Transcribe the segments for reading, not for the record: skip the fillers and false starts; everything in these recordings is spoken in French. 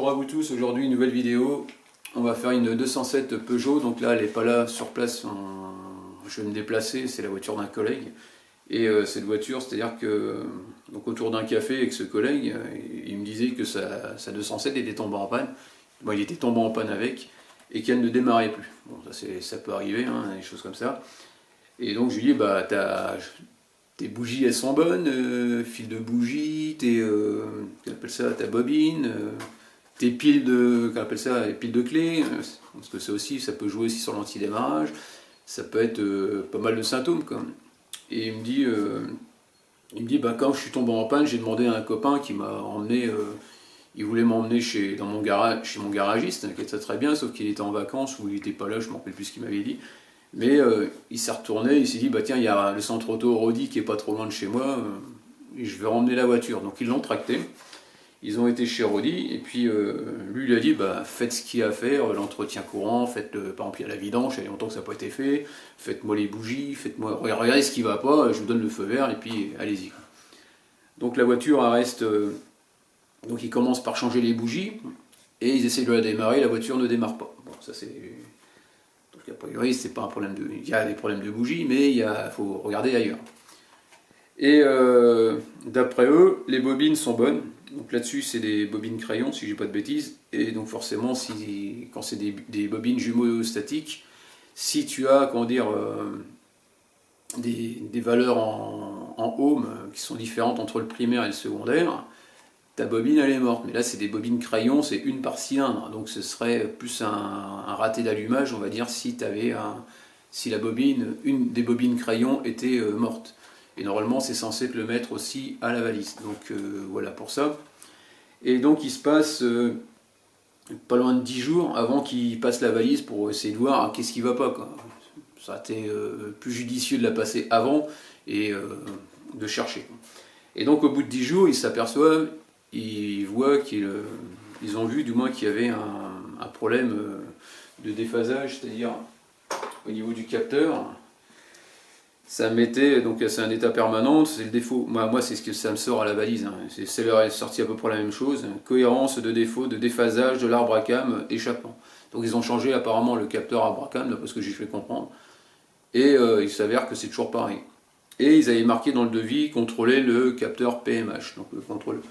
Bonjour à vous tous, aujourd'hui une nouvelle vidéo. On va faire une 207 Peugeot, donc là elle n'est pas là sur place, je vais me déplacer, c'est la voiture d'un collègue. Et cette voiture, c'est-à-dire que donc autour d'un café avec ce collègue, il me disait que sa 207 était tombée en panne. Bon, il était tombé en panne avec et qu'elle ne démarrait plus. Bon, ça peut arriver, hein, des choses comme ça. Et donc je lui dis, bah tes bougies elles sont bonnes, fil de bougie, ta bobine, tes piles de, qu'on appelle ça, les piles de clés, parce que ça peut jouer aussi sur l'antidémarrage, ça peut être pas mal de symptômes quoi. Et il me dit bah, quand je suis tombé en panne, j'ai demandé à un copain qui m'a emmené, il voulait m'emmener chez mon garagiste, qui était très bien, sauf qu'il était en vacances ou il n'était pas là, je ne me rappelle plus ce qu'il m'avait dit. Mais il s'est retourné, il s'est dit bah tiens, il y a le centre auto Rodi qui est pas trop loin de chez moi, et je vais remmener la voiture. Donc ils l'ont tracté. Ils ont été chez Rodi, et puis lui il a dit bah faites ce qu'il y a à faire, l'entretien courant, faites par exemple il y a la vidange, il y a longtemps que ça n'a pas été fait, faites-moi les bougies, regardez ce qui va pas, je vous donne le feu vert et puis allez-y. Donc la voiture elle reste, donc ils commencent par changer les bougies, et ils essaient de la démarrer, la voiture ne démarre pas. Bon ça c'est, donc a priori c'est pas un problème de, il y a des problèmes de bougies, mais il faut regarder ailleurs. Et d'après eux, les bobines sont bonnes. Donc là-dessus, c'est des bobines crayon, si je dis pas de bêtises. Et donc forcément, quand c'est des bobines jumeaux statiques, si tu as, comment dire, des valeurs en ohm qui sont différentes entre le primaire et le secondaire, ta bobine elle est morte. Mais là, c'est des bobines crayon, c'est une par cylindre. Donc ce serait plus un raté d'allumage, on va dire, si la bobine, une des bobines crayon était morte. Et normalement, c'est censé te le mettre aussi à la valise. Donc voilà pour ça. Et donc il se passe pas loin de 10 jours avant qu'il passe la valise pour essayer de voir qu'est-ce qui va pas, quoi. Ça a été plus judicieux de la passer avant et de chercher. Et donc au bout de 10 jours, ils s'aperçoivent, ils voient ils ont vu du moins qu'il y avait un problème de déphasage, c'est-à-dire au niveau du capteur. Ça mettait, donc c'est un état permanent, c'est le défaut. Moi c'est ce que ça me sort à la valise. Hein. C'est leur est sorti à peu près la même chose. Cohérence de défaut, de déphasage de l'arbre à cam, échappement. Donc ils ont changé apparemment le capteur arbre à cam, d'après ce que j'ai fait comprendre. Et il s'avère que c'est toujours pareil. Et ils avaient marqué dans le devis contrôler le capteur PMH, donc le contrôle.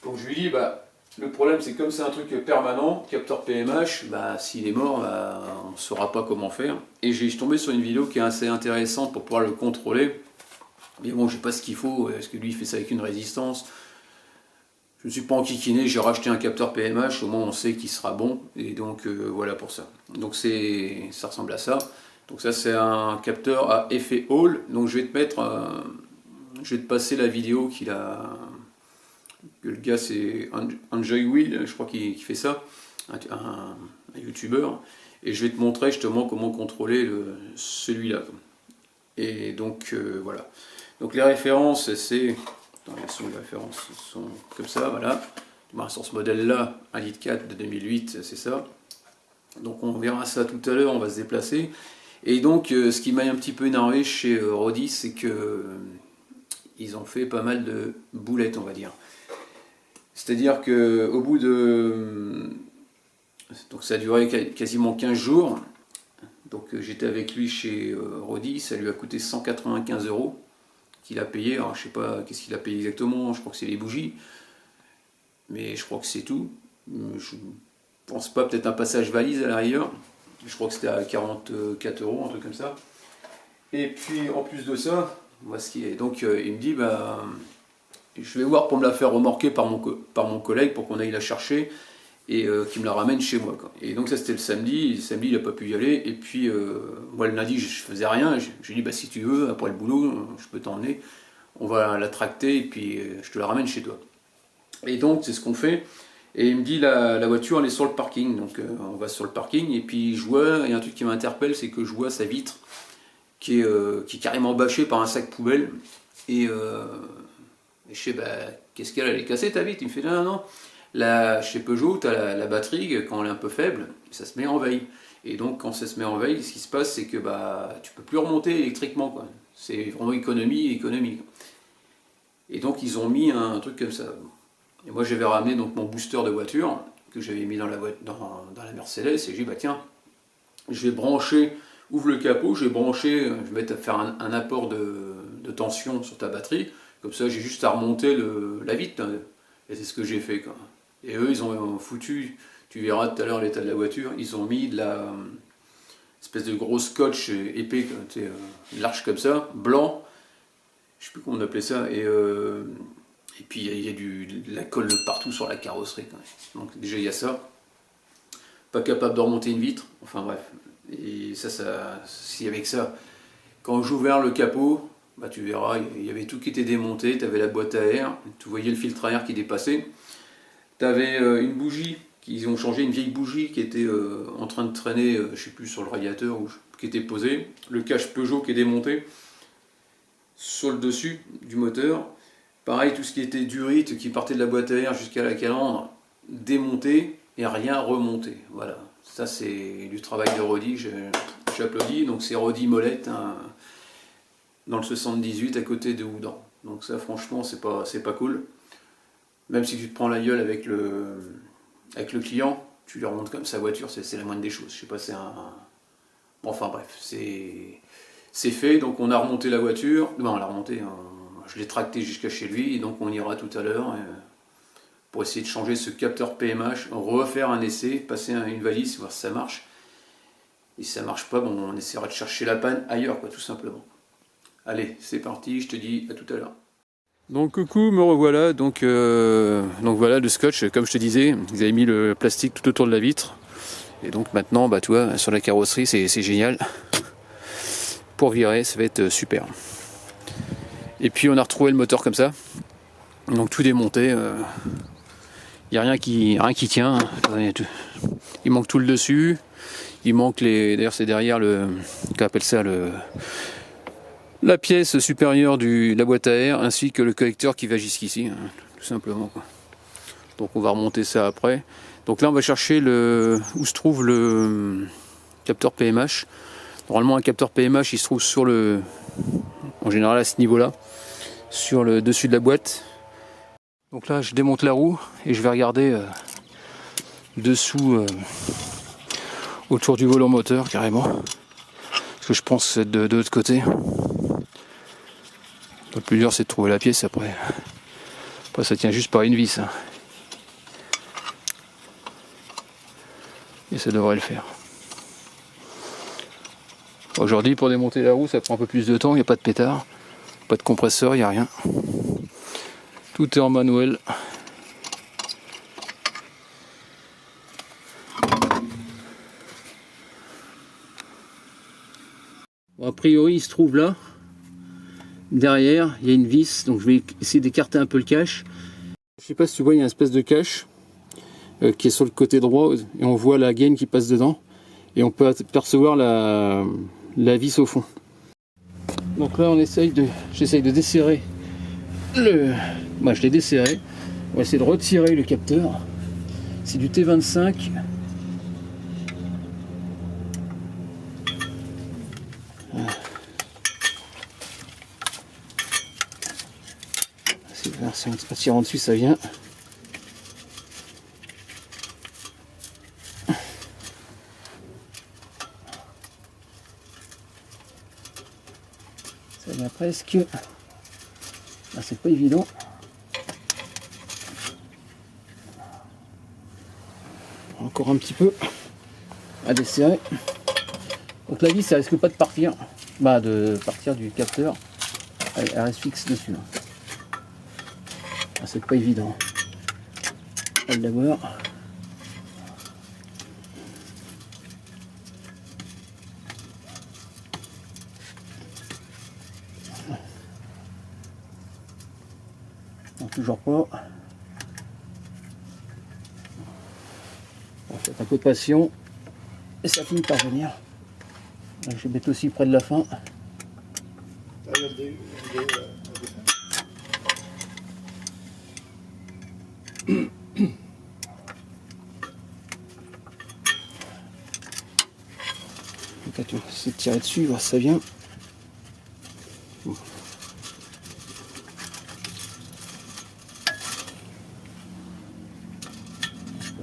Donc je lui dis bah le problème c'est que comme c'est un truc permanent, capteur PMH, bah, s'il est mort, bah, on ne saura pas comment faire. Et j'ai tombé sur une vidéo qui est assez intéressante pour pouvoir le contrôler. Mais bon, je ne sais pas ce qu'il faut, est-ce que lui il fait ça avec une résistance? Je ne suis pas enquiquiné, j'ai racheté un capteur PMH, au moins on sait qu'il sera bon. Et donc voilà pour ça. Donc ça ressemble à ça. Donc ça c'est un capteur à effet Hall. Donc je vais te passer la vidéo qu'il a... Le gars c'est Enjoy Will, je crois qu'il fait ça, un youtubeur, et je vais te montrer justement comment contrôler celui-là. Et donc voilà. Donc les références, les références sont comme ça, voilà. Sur ce modèle-là, 1,4 litre de 2008, c'est ça. Donc on verra ça tout à l'heure, on va se déplacer. Et donc ce qui m'a un petit peu énervé chez Rodi, c'est que ils ont fait pas mal de boulettes, on va dire. C'est-à-dire qu'au bout de... Donc ça a duré quasiment 15 jours. Donc j'étais avec lui chez Rodi, ça lui a coûté 195 € qu'il a payé. Alors je sais pas qu'est-ce qu'il a payé exactement, je crois que c'est les bougies. Mais je crois que c'est tout. Je pense pas, peut-être un passage valise à l'arrière. Je crois que c'était à 44 €, un truc comme ça. Et puis en plus de ça, voici ce qui est. Donc il me dit bah... Je vais voir pour me la faire remorquer par mon collègue pour qu'on aille la chercher et qu'il me la ramène chez moi. Quoi. Et donc ça c'était le samedi il n'a pas pu y aller. Et puis moi le lundi je faisais rien, je lui ai dit bah, si tu veux, après le boulot, je peux t'emmener, on va la tracter et puis je te la ramène chez toi. Et donc c'est ce qu'on fait. Et il me dit la voiture elle est sur le parking, donc on va sur le parking et puis je vois, il y a un truc qui m'interpelle, c'est que je vois sa vitre qui est carrément bâchée par un sac poubelle. Et je sais, bah, qu'est-ce qu'elle est cassée ta vitre? Il me fait non, non, non. Chez Peugeot, tu as la batterie, quand elle est un peu faible, ça se met en veille. Et donc, quand ça se met en veille, ce qui se passe, c'est que bah, tu peux plus remonter électriquement. C'est vraiment économie. Et donc, ils ont mis un truc comme ça. Et moi j'avais ramené donc mon booster de voiture que j'avais mis dans la Mercedes et j'ai dit bah tiens, je vais brancher, ouvre le capot, je vais mettre à faire un apport de tension sur ta batterie, comme ça j'ai juste à remonter la vitre, et c'est ce que j'ai fait quoi. Et eux ils ont foutu, tu verras tout à l'heure l'état de la voiture, ils ont mis de la espèce de gros scotch épais, large comme ça, blanc, je sais plus comment on appelait ça, et puis il y a de la colle partout sur la carrosserie. Donc déjà il y a ça. Pas capable de remonter une vitre. Enfin bref. Et si avec ça, quand j'ai ouvert le capot, bah tu verras, il y avait tout qui était démonté. Tu avais la boîte à air, tu voyais le filtre à air qui dépassait. Tu avais une bougie, ils ont changé une vieille bougie qui était en train de traîner, je sais plus, sur le radiateur, qui était posée. Le cache Peugeot qui est démonté sur le dessus du moteur. Pareil, tout ce qui était durite, qui partait de la boîte à air jusqu'à la calandre, démonté et rien remonté. Voilà, ça c'est du travail de Rodi, j'applaudis. Donc c'est Rodi Molette, hein, dans le 78 à côté de Houdan. Donc ça franchement c'est pas cool. Même si tu te prends la gueule avec le client, tu lui remontes comme sa voiture, c'est la moindre des choses. Je sais pas, c'est un... Bon, enfin bref, c'est fait, donc on a remonté la voiture. Non, on l'a remonté, je l'ai tracté jusqu'à chez lui, et donc on ira tout à l'heure pour essayer de changer ce capteur PMH, refaire un essai, passer une valise, voir si ça marche. Et si ça marche pas, bon, on essaiera de chercher la panne ailleurs, quoi, tout simplement. Allez, c'est parti, je te dis à tout à l'heure. Donc coucou, me revoilà. Donc voilà le scotch, comme je te disais, ils avaient mis le plastique tout autour de la vitre. Et donc maintenant, bah tu vois, sur la carrosserie, c'est génial. Pour virer, ça va être super. Et puis on a retrouvé le moteur comme ça. Donc tout démonté. Il n'y a rien qui tient. Il manque tout le dessus. Il manque d'ailleurs c'est derrière qu'on appelle ça la pièce supérieure de la boîte à air, ainsi que le collecteur qui va jusqu'ici, tout simplement. Donc on va remonter ça après. Donc là on va chercher où se trouve le capteur PMH. Normalement un capteur PMH il se trouve en général à ce niveau-là, sur le dessus de la boîte. Donc là je démonte la roue et je vais regarder dessous, autour du volant moteur carrément. Parce que je pense que c'est de l'autre côté. Le plus dur c'est de trouver la pièce après. Après ça tient juste par une vis. Et ça devrait le faire. Aujourd'hui pour démonter la roue ça prend un peu plus de temps, il n'y a pas de pétard, pas de compresseur, il n'y a rien. Tout est en manuel. Bon, a priori il se trouve là. Derrière il y a une vis, donc je vais essayer d'écarter un peu le cache. Je sais pas si tu vois, il y a une espèce de cache qui est sur le côté droit et on voit la gaine qui passe dedans et on peut percevoir la vis au fond. Donc là j'essaye de desserrer moi je l'ai desserré. On va essayer de retirer le capteur. C'est du T25. Si on tire en dessus ça vient. Ça vient presque. Ah, c'est pas évident. Encore un petit peu à desserrer. Donc la vis ça risque pas de partir. De partir du capteur. Elle reste fixe dessus. Ah, c'est pas évident. On va l'avoir. Non, toujours pas. On fait un peu de passion et ça finit par venir. Là, je vais mettre aussi près de la fin. Donc, tu vas essayer de tirer dessus, voir si ça vient.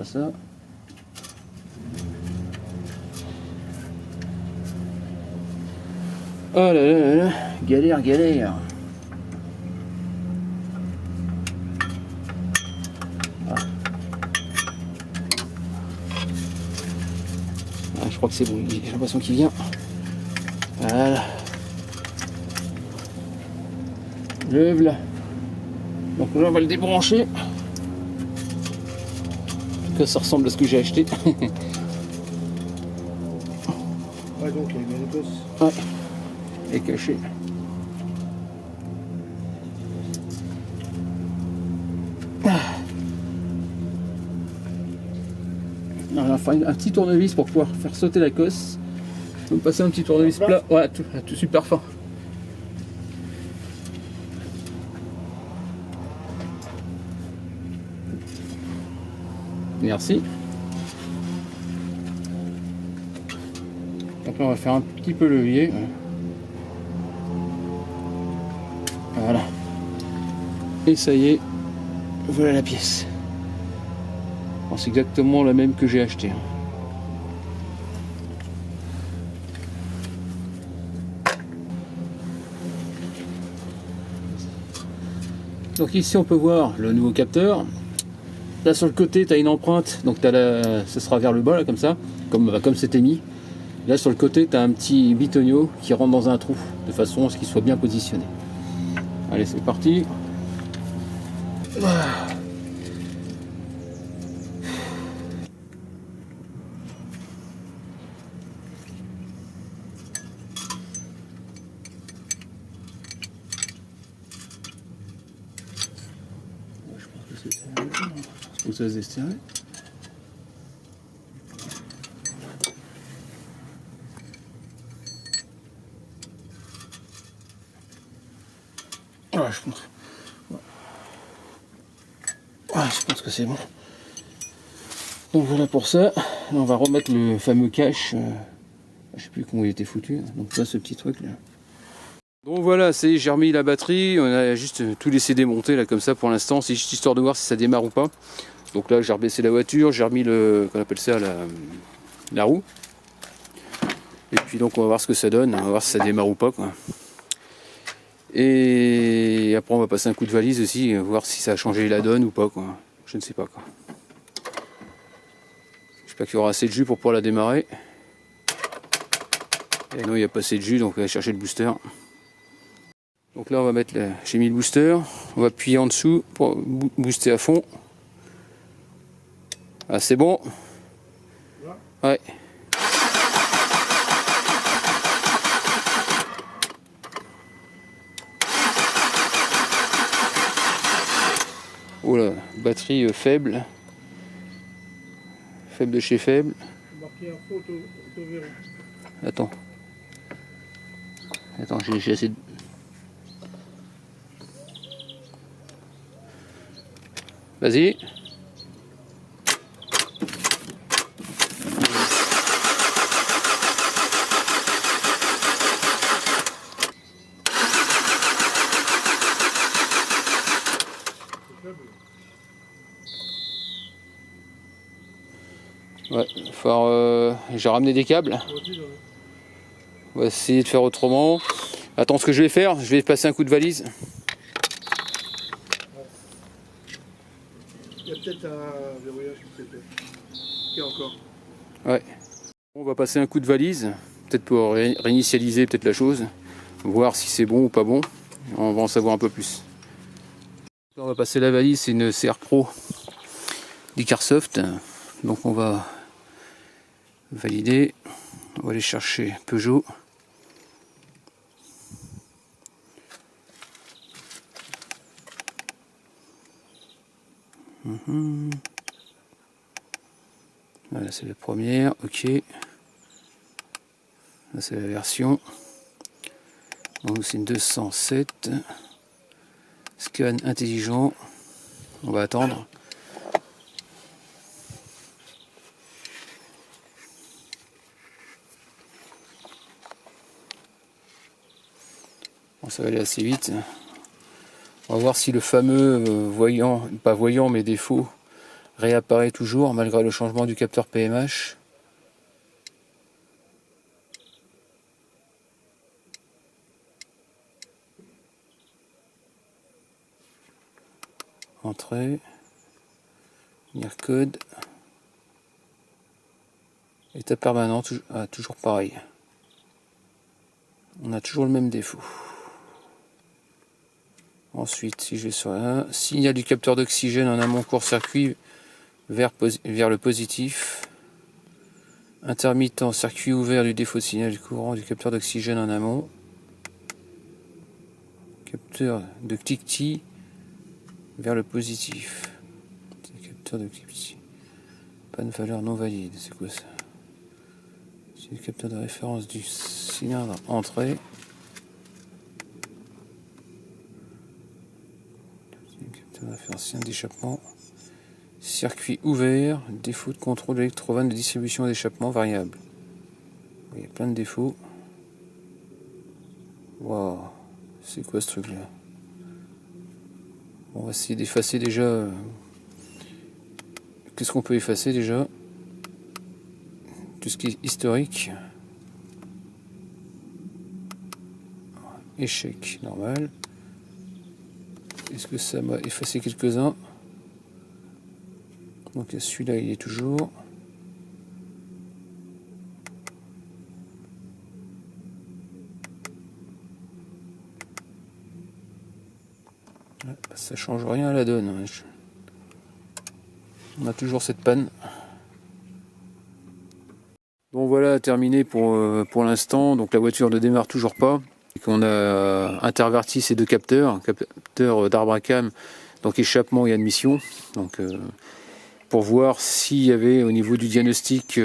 ça. Oh là là là là, galère, galère. Ah. Ah, je crois que c'est bon, j'ai l'impression qu'il vient. Voilà. Lève là. Donc là on va le débrancher. En tout cas ça ressemble à ce que j'ai acheté. Ouais, donc il y a une gosse. Ouais. Et caché. On va faire un petit tournevis pour pouvoir faire sauter la cosse. On va passer un petit tournevis plat. Ouais, tout super fin. Merci. Donc là on va faire un petit peu levier. Voilà. Et ça y est, voilà la pièce. Bon, c'est exactement la même que j'ai achetée. Donc ici on peut voir le nouveau capteur. Là sur le côté tu as une empreinte, donc ça sera vers le bas là comme ça, comme c'était mis. Là sur le côté tu as un petit bitonio qui rentre dans un trou, de façon à ce qu'il soit bien positionné. Allez c'est parti. Je pense que ça se destiner. Ouais, je pense. Ouais, je pense que c'est bon. Donc voilà pour ça. Là, on va remettre le fameux cache. Je sais plus comment il était foutu. Donc là, ce petit truc là. Donc voilà, j'ai remis la batterie. On a juste tout laissé démonter là comme ça pour l'instant. C'est juste histoire de voir si ça démarre ou pas. Donc là, j'ai rebaissé la voiture. J'ai remis qu'on appelle ça la roue. Et puis donc on va voir ce que ça donne. On va voir si ça démarre ou pas quoi. Et après on va passer un coup de valise aussi, voir si ça a changé la donne ou pas quoi. Je ne sais pas quoi. J'espère qu'il y aura assez de jus pour pouvoir la démarrer. Et non il n'y a pas assez de jus donc on va chercher le booster. Donc là on va mettre j'ai mis le booster, on va appuyer en dessous pour booster à fond. Ah c'est bon. Ouais. Oh là, batterie faible. Faible de chez faible. Attends. Attends, j'ai assez de... Vas-y. Ouais, j'ai ramené des câbles. On va essayer de faire autrement. Attends, ce que je vais faire, je vais passer un coup de valise. Il y a peut-être un verrouillage qui s'est fait. Qui est encore. Ouais. On va passer un coup de valise, peut-être pour réinitialiser peut-être la chose, voir si c'est bon ou pas bon. On va en savoir un peu plus. On va passer la valise, c'est une CR Pro d'Icarsoft. Donc on va valider. On va aller chercher Peugeot. Voilà, c'est la première, ok. Là c'est la version. Donc c'est une 207. Scan intelligent. On va attendre. Bon, ça va aller assez vite. On va voir si le fameux voyant, pas voyant mais défaut, réapparaît toujours malgré le changement du capteur PMH. Entrée, lire code, état permanent, toujours pareil. On a toujours le même défaut. Ensuite, si je vais sur un signal du capteur d'oxygène en amont court-circuit vers le positif. Intermittent, circuit ouvert du défaut de signal du courant du capteur d'oxygène en amont. Capteur de cliquetis vers le positif. Capteur de cliquetis. Pas de valeur non valide, c'est quoi ça? C'est le capteur de référence du cylindre entrée. Capteur de référence d'échappement. Circuit ouvert, défaut de contrôle d'électrovanne de distribution d'échappement variable. Il y a plein de défauts. Waouh, c'est quoi ce truc là? On va essayer d'effacer déjà. Qu'est-ce qu'on peut effacer déjà? Tout ce qui est historique. Échec, normal. Est-ce que ça m'a effacé quelques-uns? Donc celui-là il est toujours. Ça change rien à la donne. On a toujours cette panne. Bon voilà, terminé pour l'instant. Donc la voiture ne démarre toujours pas. On a interverti ces deux capteurs d'arbre à cam, donc échappement et admission. Donc pour voir s'il y avait au niveau du diagnostic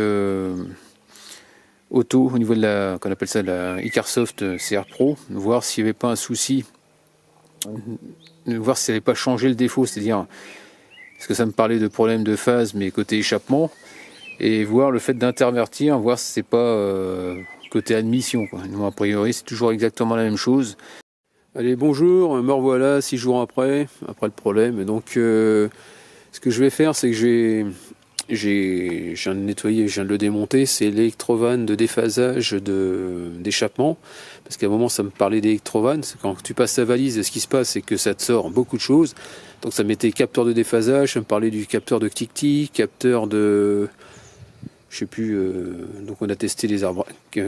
auto, au niveau de la, qu'on appelle ça la Icarsoft CR Pro, voir s'il n'y avait pas un souci, voir s'il n'avait pas changé le défaut, c'est-à-dire, parce que ça me parlait de problème de phase, mais côté échappement, et voir le fait d'intervertir, voir si c'est pas côté admission, quoi. Non, a priori, c'est toujours exactement la même chose. Allez, bonjour, me revoilà 6 jours après le problème. Donc, ce que je vais faire, c'est que je viens de nettoyer, je viens de le démonter. C'est l'électrovanne de déphasage d'échappement. Parce qu'à un moment, ça me parlait d'électrovanne. Quand tu passes ta valise, ce qui se passe, c'est que ça te sort beaucoup de choses. Donc, ça mettait capteur de déphasage, ça me parlait du capteur de cliquetis, capteur de... Je sais plus, donc on a testé les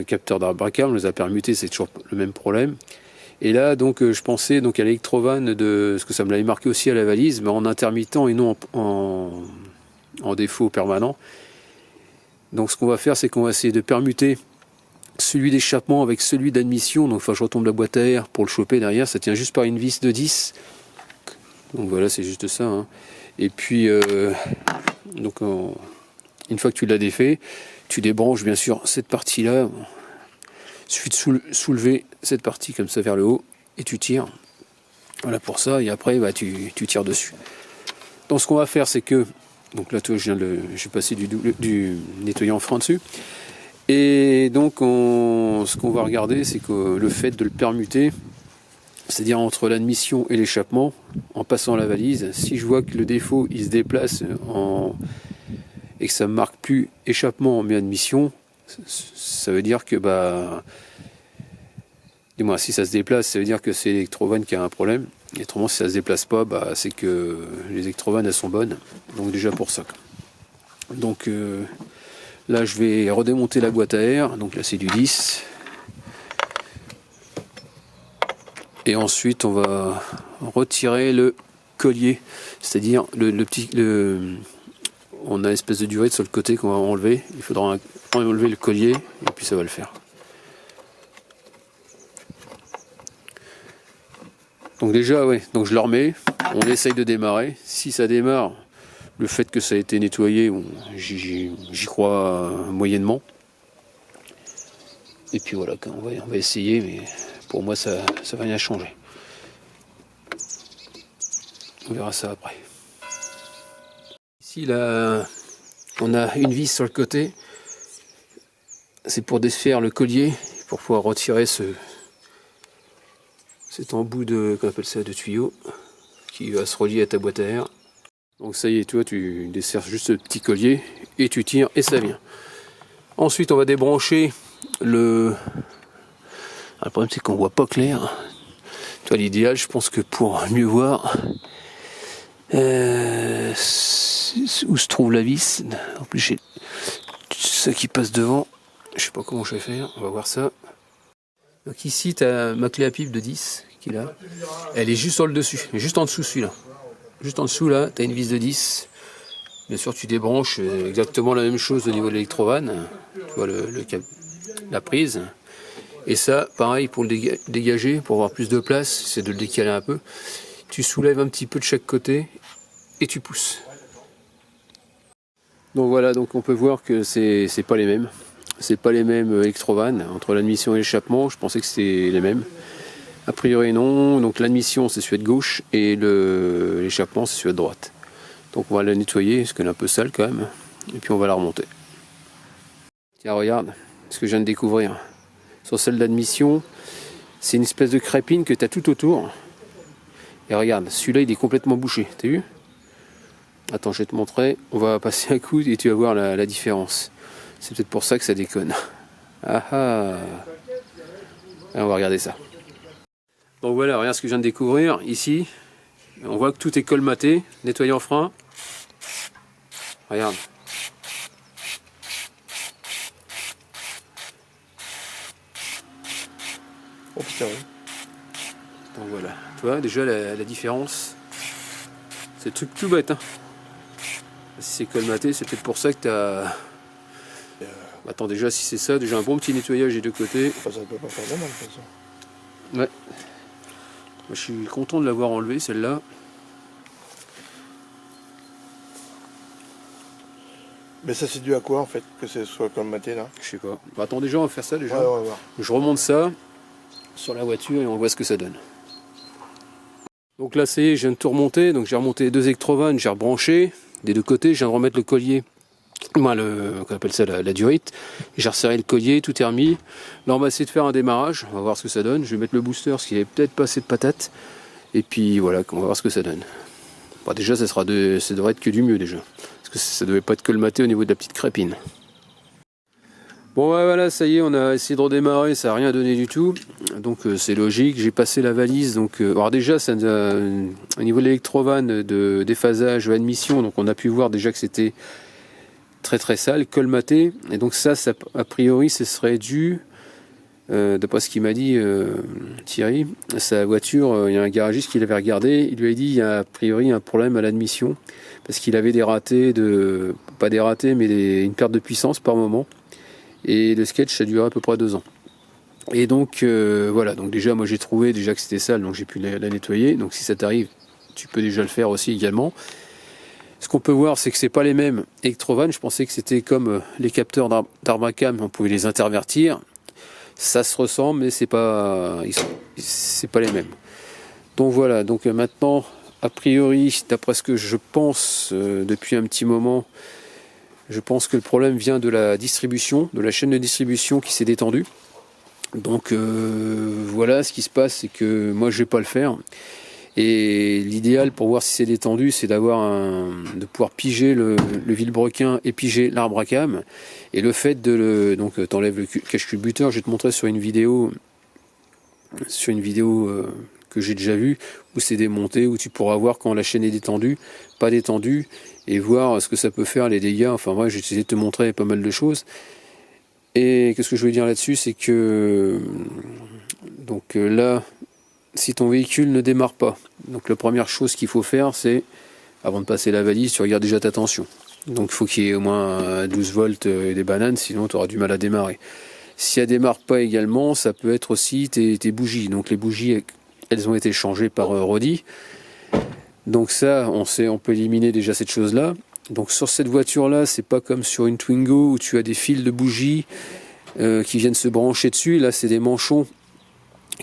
capteurs d'arbre à cam, on les a permutés, c'est toujours le même problème. Et là, donc, je pensais donc à l'électrovanne parce que ça me l'avait marqué aussi à la valise, mais en intermittent et non en défaut permanent. Donc, ce qu'on va faire, c'est qu'on va essayer de permuter celui d'échappement avec celui d'admission. Donc, je retombe la boîte à air pour le choper derrière. Ça tient juste par une vis de 10. Donc voilà, c'est juste ça. Hein. Et puis, donc, une fois que tu l'as défait, tu débranches bien sûr cette partie-là. Il suffit de soulever cette partie comme ça vers le haut et tu tires. Voilà pour ça. Et après, tu tires dessus. Donc ce qu'on va faire, c'est que... Donc là, toi, j'ai passé du nettoyant frein dessus. Et donc, ce qu'on va regarder, c'est que le fait de le permuter, c'est-à-dire entre l'admission et l'échappement, en passant la valise, si je vois que le défaut, il se déplace et que ça ne marque plus échappement mais admission, ça veut dire que dis-moi, si ça se déplace, ça veut dire que c'est l'électrovanne qui a un problème. Et autrement, si ça se déplace pas, c'est que les électrovannes elles sont bonnes. Donc déjà pour ça. Donc là, je vais redémonter la boîte à air. Donc là, c'est du 10. Et ensuite, on va retirer le collier, c'est-à-dire on a une espèce de durite sur le côté qu'on va enlever. Il faudra enlever le collier et puis ça va le faire. Donc déjà, ouais, donc je le remets, on essaye de démarrer. Si ça démarre, le fait que ça a été nettoyé, j'y crois moyennement. Et puis voilà, on va essayer, mais pour moi ça va rien changer. On verra ça après. Ici, là, on a une vis sur le côté. C'est pour défaire le collier, pour pouvoir retirer cet embout qu'on appelle ça de tuyau, qui va se relier à ta boîte à air. Donc ça y est, tu vois, tu desserres juste le petit collier et tu tires et ça vient. Ensuite, on va débrancher le... Ah, le problème, c'est qu'on voit pas clair. Toi, l'idéal, je pense que pour mieux voir où se trouve la vis. En plus, j'ai ça qui passe devant. Je sais pas comment je vais faire. On va voir ça. Donc ici, tu as ma clé à pipe de 10 qui est là. Elle est juste sur le dessus, juste en dessous celui-là. Juste en dessous là, tu as une vis de 10. Bien sûr, tu débranches exactement la même chose au niveau de l'électrovanne. Tu vois la prise. Et ça, pareil, pour le dégager, pour avoir plus de place, c'est de le décaler un peu. Tu soulèves un petit peu de chaque côté et tu pousses. Donc voilà, donc on peut voir que c'est pas les mêmes. C'est pas les mêmes électrovannes. Entre l'admission et l'échappement, je pensais que c'était les mêmes. A priori non, donc l'admission c'est celui de gauche et l'échappement c'est celui de droite. Donc on va la nettoyer, parce qu'elle est un peu sale quand même. Et puis on va la remonter. Tiens, regarde ce que je viens de découvrir. Sur celle d'admission, c'est une espèce de crépine que tu as tout autour. Et regarde, celui-là il est complètement bouché, t'as vu? Attends, je vais te montrer. On va passer un coup et tu vas voir la différence. C'est peut-être pour ça que ça déconne. Ah ah. Et on va regarder ça. Donc voilà, regarde ce que je viens de découvrir ici. On voit que tout est colmaté, nettoyé en frein. Regarde. Oh putain, oui. Donc voilà, tu vois déjà la différence. C'est le truc tout bête. Hein. Si c'est colmaté, c'est peut-être pour ça que tu as... Attends, déjà si c'est ça, déjà un bon petit nettoyage des deux côtés. Enfin, ça peut pas faire de mal de toute façon. Ouais. Moi, je suis content de l'avoir enlevé celle-là. Mais ça c'est dû à quoi en fait, que ce soit colmaté là? Je sais pas. Bah, attends, déjà on va faire ça déjà. Ouais, on va voir. Je remonte ça sur la voiture et on voit ce que ça donne. Donc là ça y est, je viens de tout remonter. Donc j'ai remonté les deux électrovannes, j'ai rebranché des deux côtés, je viens de remettre le collier. Moi, qu'on appelle ça la durite. J'ai resserré le collier, tout est remis. Là, on va essayer de faire un démarrage. On va voir ce que ça donne. Je vais mettre le booster, parce qu'il n'y avait peut-être pas assez de patates. Et puis voilà, on va voir ce que ça donne. Bon, déjà, ça devrait être que du mieux déjà. Parce que ça devait pas être colmaté au niveau de la petite crépine. Bon, ouais, voilà, ça y est, on a essayé de redémarrer. Ça n'a rien donné du tout. Donc, c'est logique. J'ai passé la valise. Donc, alors déjà, ça, au niveau de l'électrovanne, de déphasage, admission, donc on a pu voir déjà que c'était très très sale, colmaté, et donc ça a priori ce serait dû, d'après ce qu'il m'a dit Thierry, sa voiture, il y a un garagiste qui l'avait regardé, il lui a dit il y a a priori un problème à l'admission, parce qu'il avait des ratés, pas des ratés, mais une perte de puissance par moment, et le sketch ça durait à peu près 2 ans. Et donc voilà, donc déjà moi j'ai trouvé déjà que c'était sale, donc j'ai pu la nettoyer, donc si ça t'arrive, tu peux déjà le faire aussi également. Ce qu'on peut voir, c'est que c'est pas les mêmes électrovannes. Je pensais que c'était comme les capteurs d'Arbacam, on pouvait les intervertir. Ça se ressemble, mais c'est pas les mêmes. Donc voilà. Donc maintenant, a priori, d'après ce que je pense depuis un petit moment, je pense que le problème vient de la distribution, de la chaîne de distribution qui s'est détendue. Donc voilà, ce qui se passe, c'est que moi, je vais pas le faire. Et l'idéal pour voir si c'est détendu, c'est de pouvoir piger le vilebrequin et piger l'arbre à cam. Et le fait donc t'enlèves le cache-culbuteur, je vais te montrer sur une vidéo que j'ai déjà vue, où c'est démonté, où tu pourras voir quand la chaîne est détendue, pas détendue, et voir ce que ça peut faire, les dégâts. Enfin moi j'ai essayé de te montrer pas mal de choses. Et qu'est-ce que je voulais dire là-dessus, c'est que donc là, si ton véhicule ne démarre pas, donc la première chose qu'il faut faire, c'est, avant de passer la valise, tu regardes déjà ta tension. Donc il faut qu'il y ait au moins 12 volts et des bananes, sinon tu auras du mal à démarrer. Si elle ne démarre pas également, ça peut être aussi tes bougies. Donc les bougies, elles ont été changées par Rodi. Donc ça, on peut éliminer déjà cette chose-là. Donc sur cette voiture-là, c'est pas comme sur une Twingo où tu as des fils de bougies qui viennent se brancher dessus. Là, c'est des manchons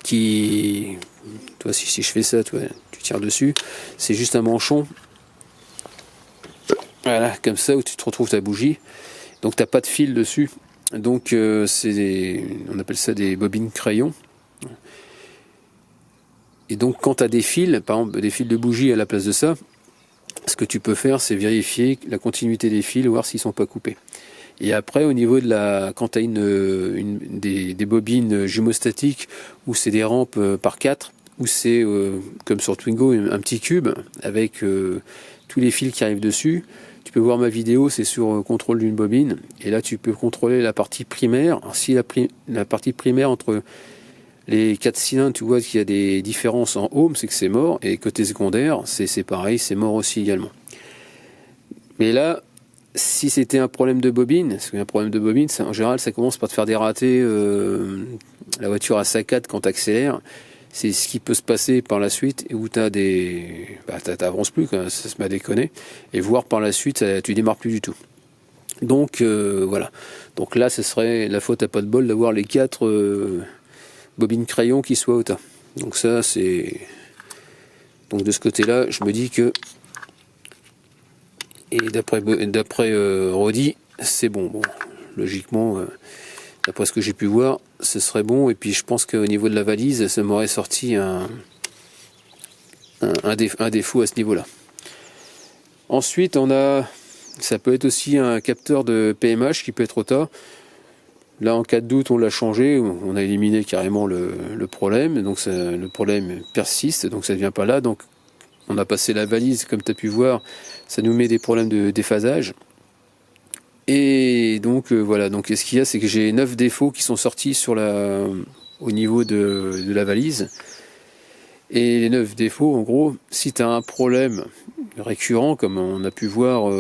qui... Toi, si je fais ça, toi, tu tires dessus. C'est juste un manchon. Voilà, comme ça, où tu te retrouves ta bougie. Donc, tu n'as pas de fil dessus. Donc, on appelle ça des bobines crayons. Et donc, quand tu as des fils, par exemple, des fils de bougie à la place de ça, ce que tu peux faire, c'est vérifier la continuité des fils, voir s'ils sont pas coupés. Et après, au niveau de quand tu as des bobines jumostatiques où c'est des rampes par 4, où c'est comme sur Twingo un petit cube avec tous les fils qui arrivent dessus. Tu peux voir ma vidéo, c'est sur contrôle d'une bobine. Et là, tu peux contrôler la partie primaire. Alors, si la partie primaire entre les 4 cylindres, tu vois qu'il y a des différences en ohms, c'est que c'est mort. Et côté secondaire, c'est pareil, c'est mort aussi également. Mais là, si c'était un problème de bobine, parce qu'un problème de bobine, en général, ça commence par te faire des ratés. La voiture à saccade quand tu accélères. C'est ce qui peut se passer par la suite, où tu as t'avances plus, ça se met à déconner. Et voir par la suite, tu démarres plus du tout. Donc voilà. Donc là, ce serait la faute à pas de bol d'avoir les 4 bobines crayons qui soient au tas. Donc ça, c'est... Donc de ce côté-là, je me dis que... Et d'après Rodi, c'est bon. Bon, logiquement, d'après ce que j'ai pu voir, ce serait bon. Et puis je pense qu'au niveau de la valise, ça m'aurait sorti un défaut à ce niveau-là. Ensuite, ça peut être aussi un capteur de PMH qui peut être au tas. Là, en cas de doute, on l'a changé, on a éliminé carrément le problème. Donc le problème persiste, donc ça ne vient pas là. Donc on a passé la valise, comme tu as pu voir, ça nous met des problèmes de déphasage. Et donc voilà, donc ce qu'il y a, c'est que j'ai 9 défauts qui sont sortis au niveau de la valise. Et les 9 défauts, en gros, si tu as un problème récurrent, comme on a pu voir,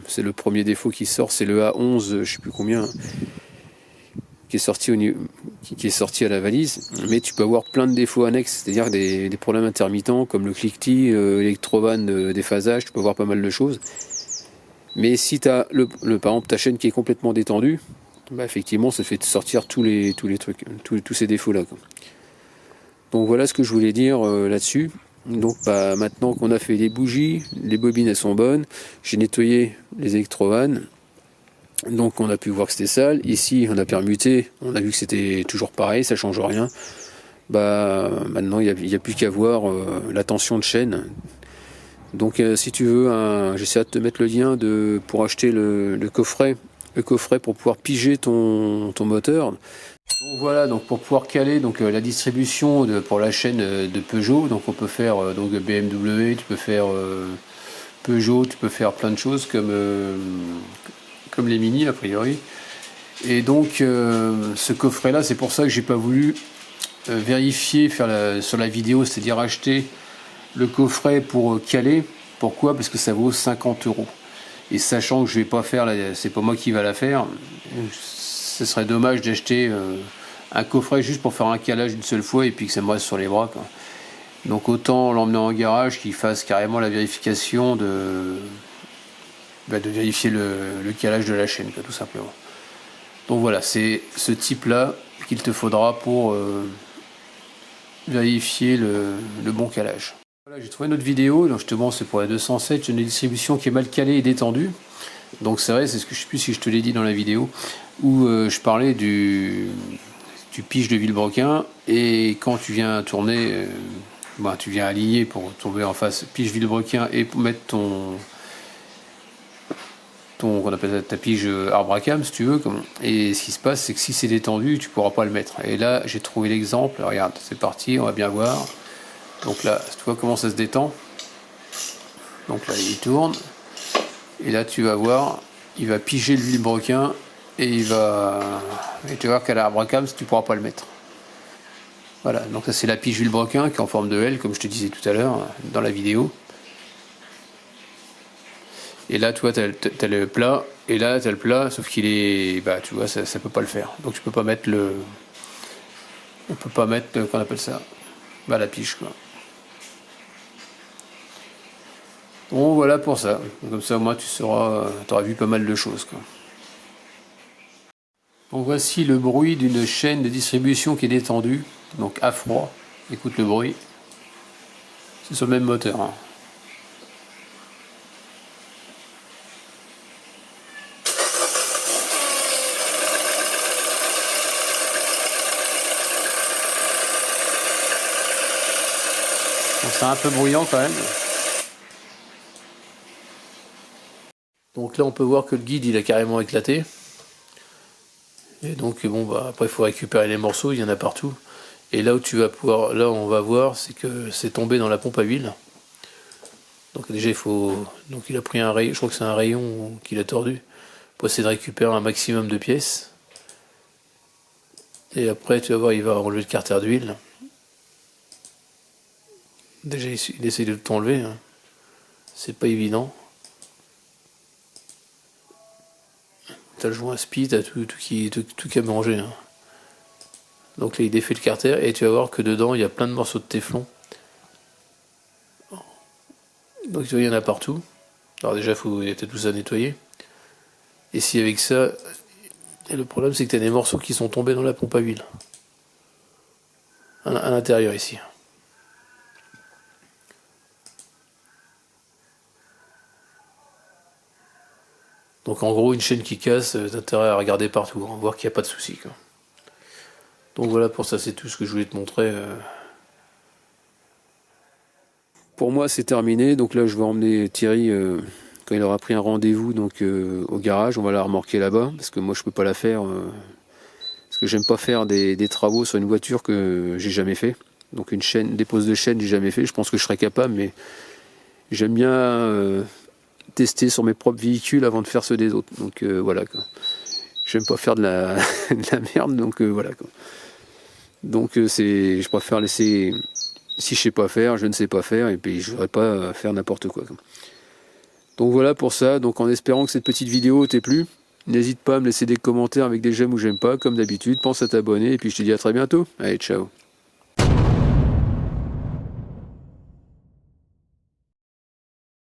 c'est le premier défaut qui sort, c'est le A11, je sais plus combien, qui est sorti à la valise, mais tu peux avoir plein de défauts annexes, c'est-à-dire des problèmes intermittents comme le cliquetis, électrovan, déphasage, tu peux avoir pas mal de choses. Mais si tu as par exemple ta chaîne qui est complètement détendue, bah effectivement ça fait sortir tous les trucs, tous ces défauts-là. Donc voilà ce que je voulais dire là-dessus. Donc bah, maintenant qu'on a fait les bougies, les bobines elles sont bonnes, j'ai nettoyé les électrovannes. Donc on a pu voir que c'était sale. Ici on a permuté, on a vu que c'était toujours pareil, ça change rien. Bah maintenant il n'y a plus qu'à voir la tension de chaîne. Donc si tu veux, j'essaie de te mettre le lien pour acheter le coffret pour pouvoir piger ton moteur. Donc voilà, donc pour pouvoir caler la distribution pour la chaîne de Peugeot, donc on peut faire donc BMW, tu peux faire Peugeot, tu peux faire plein de choses comme les Mini a priori. Et donc ce coffret là, c'est pour ça que j'ai pas voulu vérifier, sur la vidéo, c'est-à-dire acheter le coffret pour caler. Pourquoi? Parce que ça vaut 50 €. Et sachant que je vais pas faire, c'est pas moi qui va la faire, ce serait dommage d'acheter un coffret juste pour faire un calage une seule fois et puis que ça me reste sur les bras, quoi. Donc autant l'emmener en garage, qu'il fasse carrément la vérification de vérifier le calage de la chaîne, quoi, tout simplement. Donc voilà, c'est ce type là qu'il te faudra pour vérifier le bon calage. Voilà, j'ai trouvé une autre vidéo, donc justement c'est pour la 207, j'ai une distribution qui est mal calée et détendue. Donc c'est vrai, c'est ce que je sais plus si je te l'ai dit dans la vidéo, où je parlais du pige de Villebrequin, et quand tu viens tourner, tu viens aligner pour tomber en face pige Villebrequin et pour mettre qu'on appelle ça ta pige arbre à cam si tu veux, et ce qui se passe c'est que si c'est détendu tu pourras pas le mettre. Et là j'ai trouvé l'exemple, regarde, c'est parti, on va bien voir. Donc là tu vois comment ça se détend, donc là il tourne et là tu vas voir, il va piger le vilebrequin et tu vas voir qu'à l'arbre à cam tu pourras pas le mettre. Voilà, donc ça c'est la pige vilebrequin qui est en forme de L comme je te disais tout à l'heure dans la vidéo. Et là, tu vois, t'as le plat, et là, t'as le plat, sauf qu'il est... tu vois, ça peut pas le faire. Donc, tu peux pas mettre on peut pas mettre, qu'on appelle ça, la pige, quoi. Bon, voilà pour ça. Comme ça, moi, t'auras vu pas mal de choses, quoi. Donc, voici le bruit d'une chaîne de distribution qui est détendue, donc à froid. Écoute le bruit. C'est sur le même moteur, hein. C'est un peu bruyant quand même. Donc là on peut voir que le guide il a carrément éclaté. Et donc bon bah après il faut récupérer les morceaux, il y en a partout. Et là où tu vas pouvoir, là on va voir, c'est que c'est tombé dans la pompe à huile. Donc déjà il faut, donc il a pris un rayon, je crois que c'est un rayon qu'il a tordu pour essayer de récupérer un maximum de pièces. Et après tu vas voir, il va enlever le carter d'huile. Déjà il essaie de tout enlever, hein. C'est pas évident. T'as le joint speed, t'as tout qui a mangé, hein. Donc là il défait le carter et tu vas voir que dedans il y a plein de morceaux de téflon. Donc tu vois, il y en a partout. Alors déjà il y a peut-être tout ça à nettoyer. Et si avec ça, et le problème c'est que tu as des morceaux qui sont tombés dans la pompe à huile. À l'intérieur ici. Donc en gros une chaîne qui casse, t'as intérêt à regarder partout, hein, voir qu'il n'y a pas de souci. Donc voilà, pour ça c'est tout ce que je voulais te montrer. Pour moi c'est terminé, donc là je vais emmener Thierry quand il aura pris un rendez-vous donc au garage, on va la remorquer là-bas, parce que moi je peux pas la faire, parce que j'aime pas faire des travaux sur une voiture que j'ai jamais fait. Donc une chaîne, des poses de chaîne j'ai jamais fait, je pense que je serais capable, mais j'aime bien tester sur mes propres véhicules avant de faire ceux des autres. Donc voilà quoi. J'aime pas faire de la, de la merde, donc voilà quoi. Donc je préfère laisser, si je sais pas faire, je ne sais pas faire, et puis je voudrais pas faire n'importe quoi. Donc voilà pour ça, donc en espérant que cette petite vidéo t'ait plu, n'hésite pas à me laisser des commentaires avec des j'aime ou j'aime pas, comme d'habitude, pense à t'abonner, et puis je te dis à très bientôt. Allez, ciao.